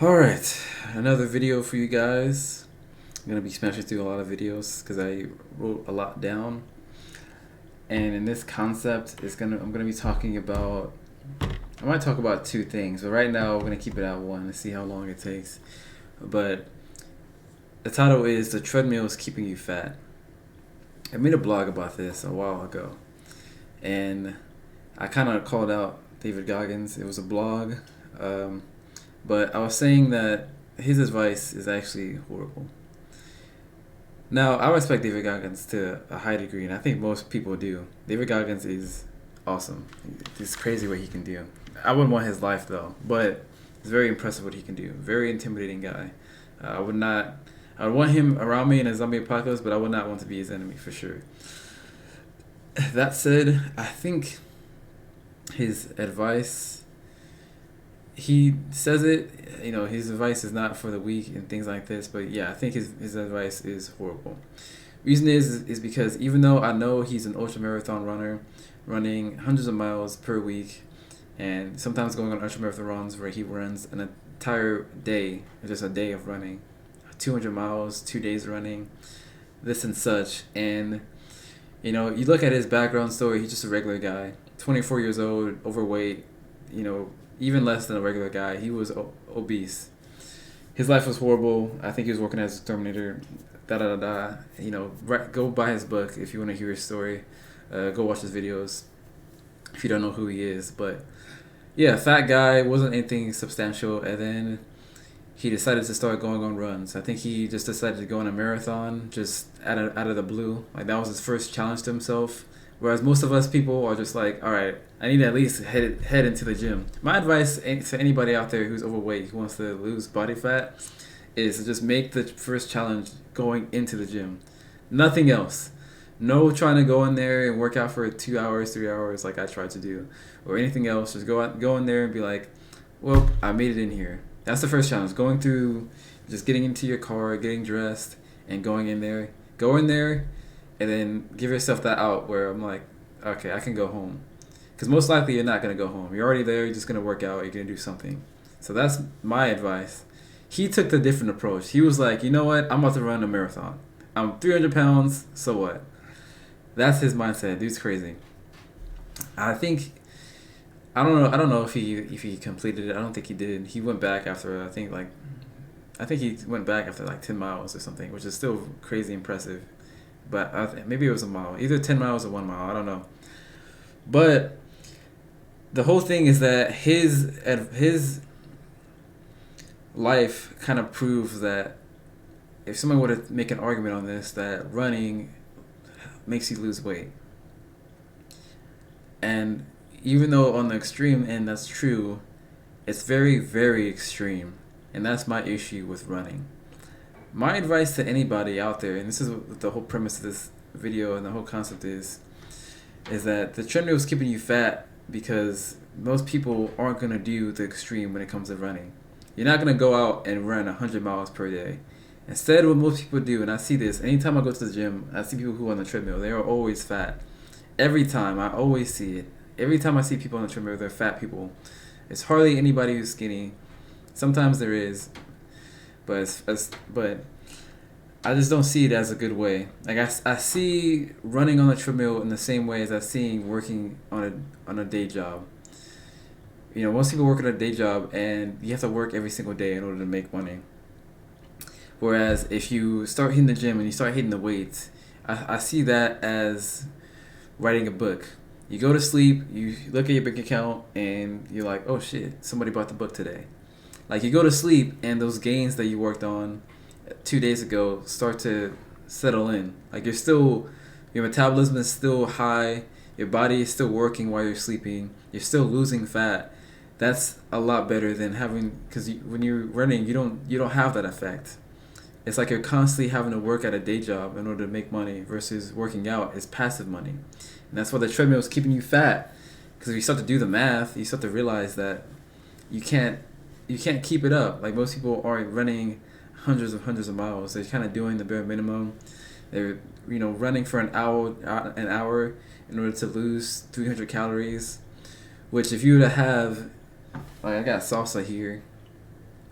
Alright, another video for you guys. I'm gonna be smashing through a lot of videos because I wrote a lot down. And in this concept, I'm gonna be talking about. I might talk about two things, but right now we're gonna keep it at one and see how long it takes. But the title is "The Treadmill is Keeping You Fat." I made a blog about this a while ago, and I kind of called out David Goggins. It was a blog. Um, But I was saying that his advice is actually horrible. Now, I respect David Goggins to a high degree, and I think most people do. David Goggins is awesome. It's crazy what he can do. I wouldn't want his life, though, but it's very impressive what he can do. Very intimidating guy. I would not. I would want him around me in a zombie apocalypse, but I would not want to be his enemy for sure. That said, I think his advice, he says it, his advice is not for the weak and things like this, but yeah, I think his advice is horrible. Reason is because even though I know he's an ultra marathon runner, running hundreds of miles per week, and sometimes going on ultra marathon runs where he runs an entire day, just a day of running, 200 miles, 2 days running, this and such, and you look at his background story, he's just a regular guy, 24 years old, overweight, even less than a regular guy. He was obese. His life was horrible. I think he was working as a exterminator. Da da da da. Go buy his book if you want to hear his story. Go watch his videos if you don't know who he is. But yeah, fat guy, wasn't anything substantial, and then he decided to start going on runs. I think he just decided to go on a marathon just out of the blue. Like that was his first challenge to himself. Whereas most of us people are just like, all right, I need to at least head into the gym. My advice to anybody out there who's overweight, who wants to lose body fat, is to just make the first challenge going into the gym. Nothing else. No trying to go in there and work out for 2 hours, 3 hours like I tried to do, or anything else. Just go in there and be like, well, I made it in here. That's the first challenge. Going through, just getting into your car, getting dressed, and going in there. Go in there and then give yourself that out where I'm like, okay, I can go home. Because most likely you're not going to go home. You're already there. You're just going to work out. You're going to do something. So that's my advice. He took the different approach. He was like, you know what? I'm about to run a marathon. I'm 300 pounds. So what? That's his mindset. Dude's crazy. I think, I don't know if he completed it. I don't think he did. He went back after, I think he went back after like 10 miles or something, which is still crazy impressive. But maybe it was a mile, either 10 miles or 1 mile. I don't know. But the whole thing is that his life kind of proves that if someone were to make an argument on this, that running makes you lose weight. And even though on the extreme end that's true, it's very, very extreme. And that's my issue with running. My advice to anybody out there, and this is what the whole premise of this video and the whole concept is that the treadmill is keeping you fat because most people aren't going to do the extreme when it comes to running. You're not going to go out and run 100 miles per day. Instead, what most people do, and I see this, anytime I go to the gym, I see people who are on the treadmill, they are always fat. Every time, I always see it. Every time I see people on the treadmill, they're fat people. It's hardly anybody who's skinny. Sometimes there is, but I just don't see it as a good way. Like I see running on the treadmill in the same way as I see working on a day job. Most people work at a day job and you have to work every single day in order to make money. Whereas if you start hitting the gym and you start hitting the weights, I see that as writing a book. You go to sleep, you look at your bank account, and you're like, oh shit, somebody bought the book today. Like you go to sleep and those gains that you worked on 2 days ago start to settle in. Like your metabolism is still high, your body is still working while you're sleeping, you're still losing fat. That's a lot better than because when you're running, you don't have that effect. It's like you're constantly having to work at a day job in order to make money versus working out is passive money. And that's why the treadmill is keeping you fat. Because if you start to do the math, you start to realize that you can't keep it up. Like most people aren't running hundreds of miles. They're kind of doing the bare minimum. They're running for an hour in order to lose 300 calories. Which if you were to have, like I got salsa here,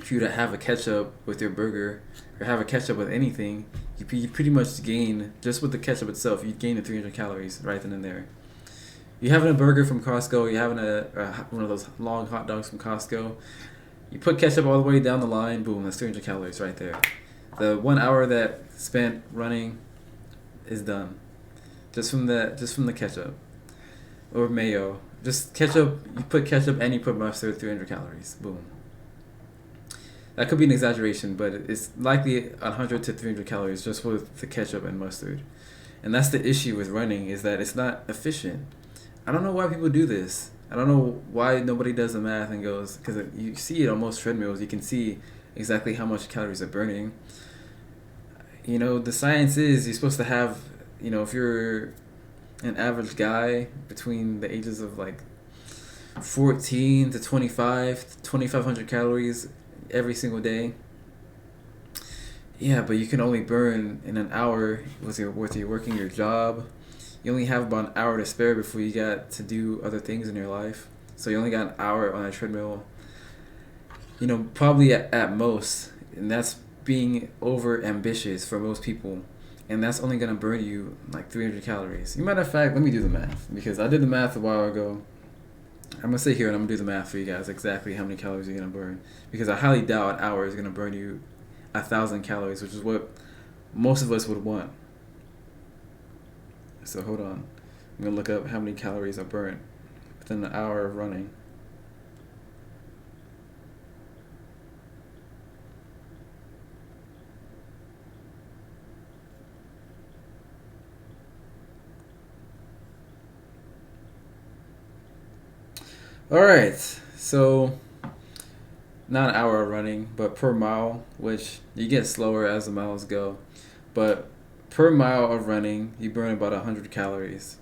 if you to have a ketchup with your burger or have a ketchup with anything, you pretty much gain, just with the ketchup itself, you gain the 300 calories right then and there. You're having a burger from Costco, you're having one of those long hot dogs from Costco, you put ketchup all the way down the line, boom, that's 300 calories right there. The 1 hour that spent running is done. Just from the ketchup. Or mayo. Just ketchup, you put ketchup and you put mustard, 300 calories. Boom. That could be an exaggeration, but it's likely 100 to 300 calories just with the ketchup and mustard. And that's the issue with running, is that it's not efficient. I don't know why people do this. I don't know why nobody does the math and goes, because you see it on most treadmills, you can see exactly how much calories are burning. You know, the science is you're supposed to have, you know, if you're an average guy between the ages of like 14 to 2,500 calories every single day. Yeah, but you can only burn in an hour with your working your job. You only have about an hour to spare before you got to do other things in your life. So you only got an hour on a treadmill. You know, probably at most, and that's being over ambitious for most people. And that's only gonna burn you like 300 calories. Matter of fact, let me do the math, because I did the math a while ago. I'm gonna sit here and I'm gonna do the math for you guys exactly how many calories you're gonna burn, because I highly doubt an hour is gonna burn you 1,000 calories, which is what most of us would want. So hold on, I'm gonna look up how many calories are burnt within an hour of running. Alright, so not an hour of running, but per mile, which you get slower as the miles go. But per mile of running, you burn about 100 calories.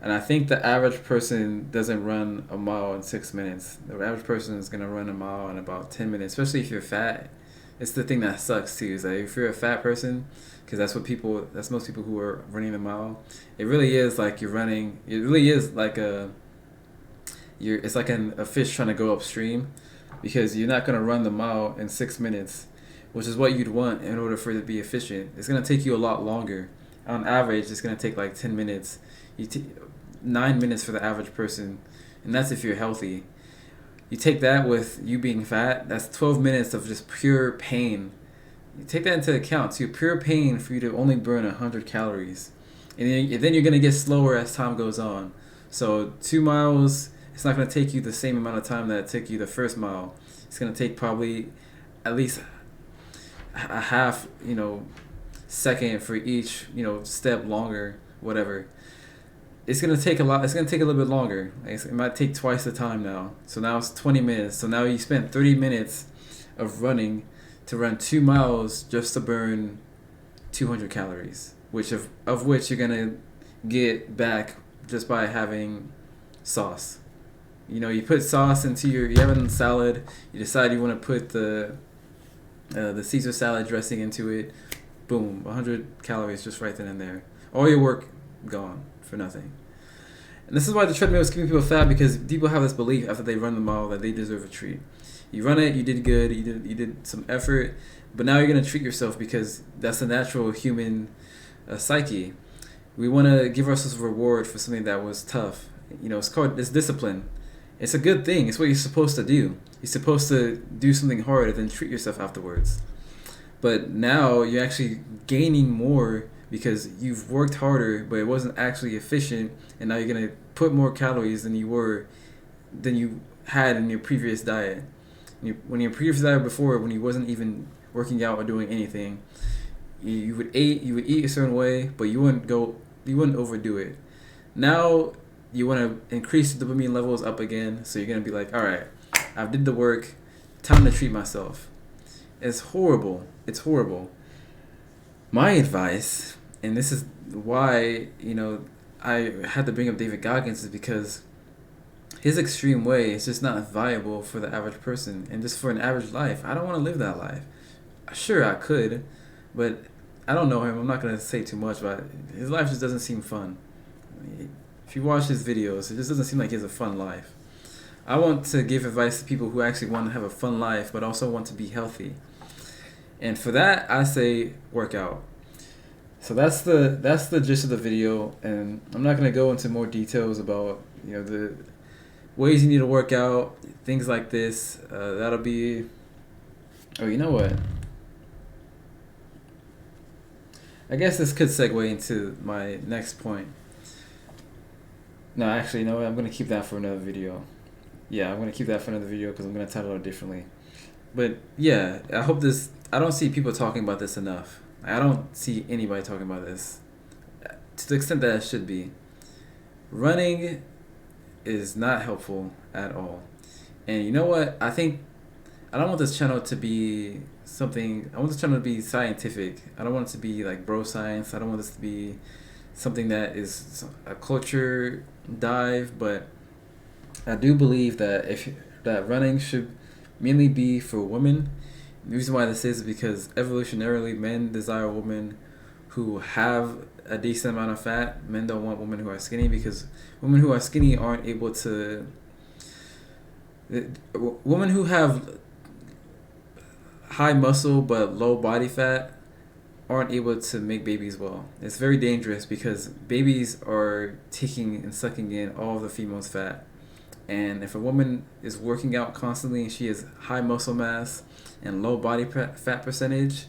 And I think the average person doesn't run a mile in 6 minutes. The average person is going to run a mile in about 10 minutes, especially if you're fat. It's the thing that sucks too, is that if you're a fat person, because that's most people who are running the mile, it really is like you're running, it really is like it's like a fish trying to go upstream, because you're not going to run the mile in 6 minutes, which is what you'd want in order for it to be efficient. It's going to take you a lot longer. On average, it's going to take like 10 minutes. 9 minutes for the average person, and that's if you're healthy. You take that with you being fat, that's 12 minutes of just pure pain. You take that into account, so pure pain for you to only burn 100 calories. And then you're going to get slower as time goes on. So 2 miles, it's not going to take you the same amount of time that it took you the first mile. It's going to take probably at least a half, second for each, step longer, whatever. It's going to take a lot. It's going to take a little bit longer. It might take twice the time now. So now it's 20 minutes. So now you spent 30 minutes of running to run 2 miles just to burn 200 calories, which of which you're going to get back just by having sauce. You put sauce into you're having salad, you decide you want to put the Caesar salad dressing into it, boom, 100 calories just right then and there. All your work gone for nothing. And this is why the treadmill is keeping people fat, because people have this belief after they run the mile that they deserve a treat. You run it, you did good, you did some effort, but now you're going to treat yourself, because that's the natural human psyche. We want to give ourselves a reward for something that was tough. It's discipline. It's a good thing. It's what you're supposed to do. You're supposed to do something hard and then treat yourself afterwards. But now you're actually gaining more because you've worked harder, but it wasn't actually efficient, and now you're gonna put more calories than you had in your previous diet. When your previous diet before, when you wasn't even working out or doing anything, you would eat a certain way, but you wouldn't overdo it. Now you want to increase the dopamine levels up again, so you're going to be like, all right, I've did the work, time to treat myself. It's horrible. It's horrible. My advice, and this is why, I had to bring up David Goggins, is because his extreme way is just not viable for the average person and just for an average life. I don't want to live that life. Sure, I could, but I don't know him. I'm not going to say too much, but his life just doesn't seem fun. If you watch his videos, it just doesn't seem like he has a fun life. I want to give advice to people who actually want to have a fun life, but also want to be healthy. And for that, I say work out. So that's the gist of the video, and I'm not gonna go into more details about the ways you need to work out, things like this. That'll be. Oh, you know what? I guess this could segue into my next point. No, actually, you know what? I'm gonna keep that for another video. Yeah, I'm gonna keep that for another video because I'm gonna title it differently. But yeah, I hope this. I don't see people talking about this enough. I don't see anybody talking about this to the extent that it should be. Running is not helpful at all. And you know what? I don't want this channel to be something. I want this channel to be scientific. I don't want it to be like bro science. I don't want this to be something that is a culture dive. But I do believe that that running should mainly be for women. The reason why this is because evolutionarily, men desire women who have a decent amount of fat. Men don't want women who are skinny because women who are skinny aren't able to. Women who have high muscle but low body fat aren't able to make babies well. It's very dangerous because babies are taking and sucking in all of the female's fat. And if a woman is working out constantly and she has high muscle mass and low body fat percentage,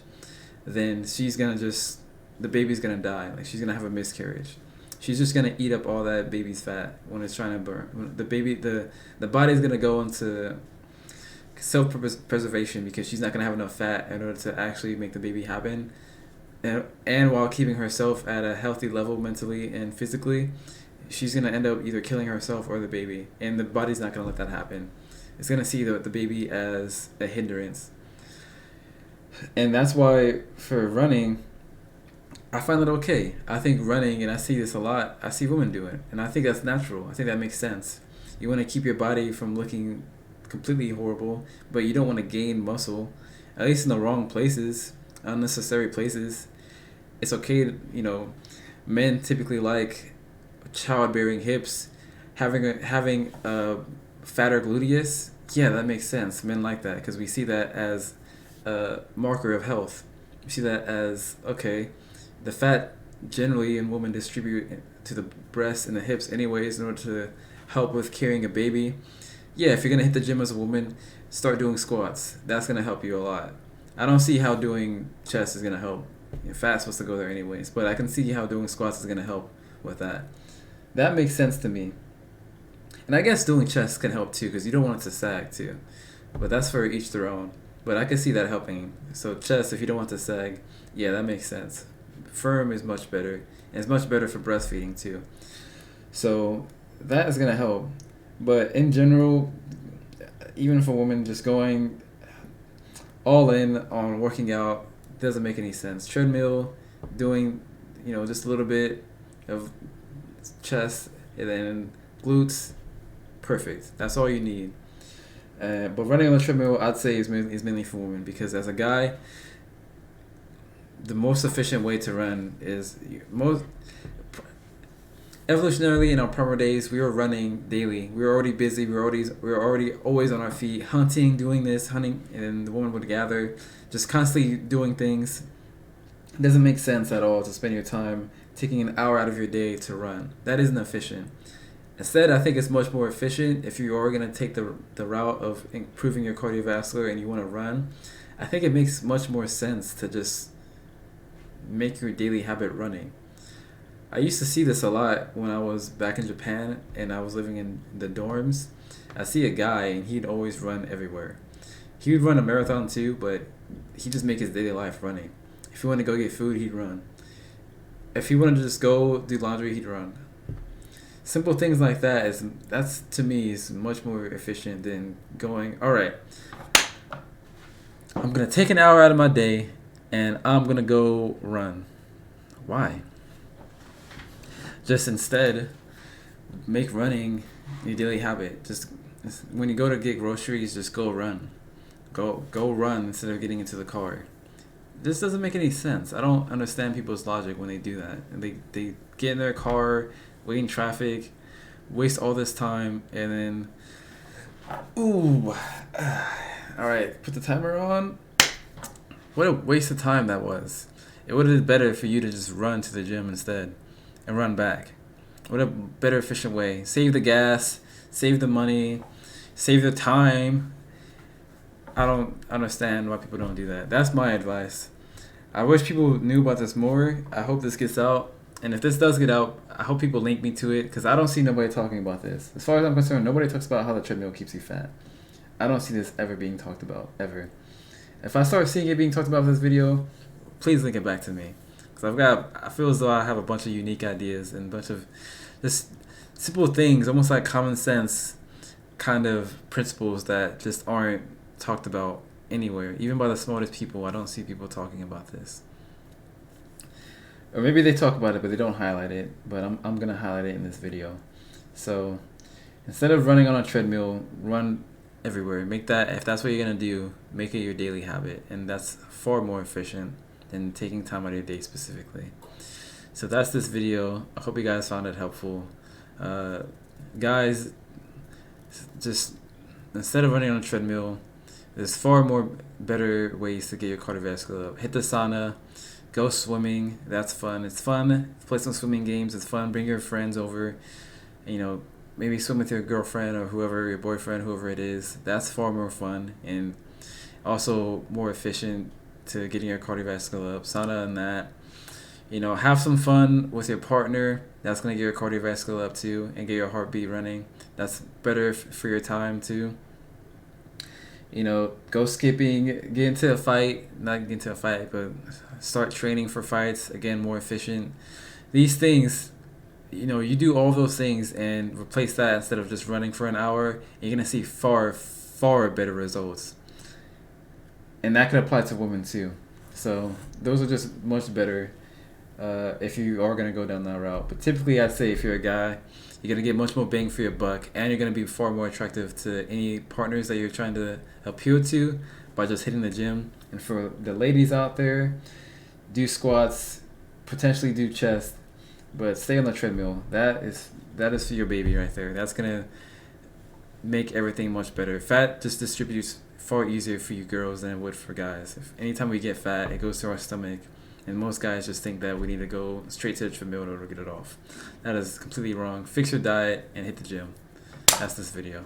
then the baby's gonna die. Like, she's gonna have a miscarriage. She's just gonna eat up all that baby's fat when it's trying to burn. When the body's gonna go into self-preservation because she's not gonna have enough fat in order to actually make the baby happen, and while keeping herself at a healthy level mentally and physically, she's gonna end up either killing herself or the baby, and the body's not gonna let that happen. It's gonna see the baby as a hindrance, and that's why for running, I find it okay. I think running, and I see this a lot. I see women do it, and I think that's natural. I think that makes sense. You want to keep your body from looking completely horrible, but you don't want to gain muscle, at least in the wrong places, unnecessary places. It's okay to, men typically like childbearing hips, having a fatter gluteus. Yeah, that makes sense. Men like that because we see that as a marker of health. We see that as, okay, the fat generally in women distribute to the breasts and the hips anyways in order to help with carrying a baby. Yeah, if you're going to hit the gym as a woman, start doing squats. That's going to help you a lot. I don't see how doing chest is going to help. Fat's supposed to go there anyways, but I can see how doing squats is going to help with that. That makes sense to me. And I guess doing chest can help too because you don't want it to sag too. But that's for each their own. But I can see that helping. So chest, if you don't want to sag, yeah, that makes sense. Firm is much better. And it's much better for breastfeeding too. So that is going to help. But in general, even for women, just going all in on working out doesn't make any sense. Treadmill, doing, just a little bit of chest and then glutes, perfect. That's all you need. But running on the treadmill, I'd say is mainly for women because as a guy, the most efficient way to run is evolutionarily, in our primal days, we were running daily. We were already busy. We were already always on our feet, hunting, and then the woman would gather, just constantly doing things. It doesn't make sense at all to spend your time taking an hour out of your day to run. That isn't efficient. Instead, I think it's much more efficient if you are going to take the route of improving your cardiovascular and you want to run. I think it makes much more sense to just make your daily habit running. I used to see this a lot when I was back in Japan and I was living in the dorms. I see a guy and he'd always run everywhere. He would run a marathon too, but he'd just make his daily life running. If he wanted to go get food, he'd run. If he wanted to just go do laundry, he'd run. Simple things like that's to me is much more efficient than going, all right, I'm going to take an hour out of my day and I'm going to go run. Why? Just instead, make running your daily habit. Just when you go to get groceries, just go run. Go run instead of getting into the car. This doesn't make any sense. I don't understand people's logic when they do that. And they get in their car, wait in traffic, waste all this time, and then Ooh. All right, put the timer on. What a waste of time that was. It would have been better for you to just run to the gym instead and run back. What a better efficient way. Save the gas, save the money, save the time. I don't understand why people don't do that. That's my advice. I wish people knew about this more. I hope this gets out. And if this does get out, I hope people link me to it because I don't see nobody talking about this. As far as I'm concerned, nobody talks about how the treadmill keeps you fat. I don't see this ever being talked about, ever. If I start seeing it being talked about in this video, please link it back to me. Because I feel as though I have a bunch of unique ideas and a bunch of just simple things, almost like common sense kind of principles that just aren't talked about anywhere. Even by the smartest people, I don't see people talking about this. Or maybe they talk about it, but they don't highlight it. But I'm going to highlight it in this video. So instead of running on a treadmill, run everywhere. Make that, if that's what you're going to do, make it your daily habit. And that's far more efficient than taking time out of your day specifically. So that's this video. I hope you guys found it helpful. Guys, just instead of running on a treadmill, there's far more better ways to get your cardiovascular up. Hit the sauna, go swimming. That's fun. It's fun. Play some swimming games. It's fun. Bring your friends over. You know, maybe swim with your girlfriend or whoever, your boyfriend, whoever it is. That's far more fun and also more efficient to getting your cardiovascular up. Sauna and that. You know, have some fun with your partner. That's going to get your cardiovascular up too and get your heartbeat running. That's better for your time too. You know, go skipping, get into a fight, not get into a fight, but start training for fights, again, more efficient. These things, you know, you do all those things and replace that instead of just running for an hour, you're going to see far, far better results. And that could apply to women too. So those are just much better if you are going to go down that route. But typically I'd say if you're a guy, you're going to get much more bang for your buck, and you're going to be far more attractive to any partners that you're trying to appeal to by just hitting the gym. And for the ladies out there, do squats, potentially do chest, but stay on the treadmill. That is for your baby right there. That's going to make everything much better. Fat just distributes far easier for you girls than it would for guys. If anytime we get fat, it goes to our stomach. And most guys just think that we need to go straight to the treadmill in order to get it off. That is completely wrong. Fix your diet and hit the gym. That's this video.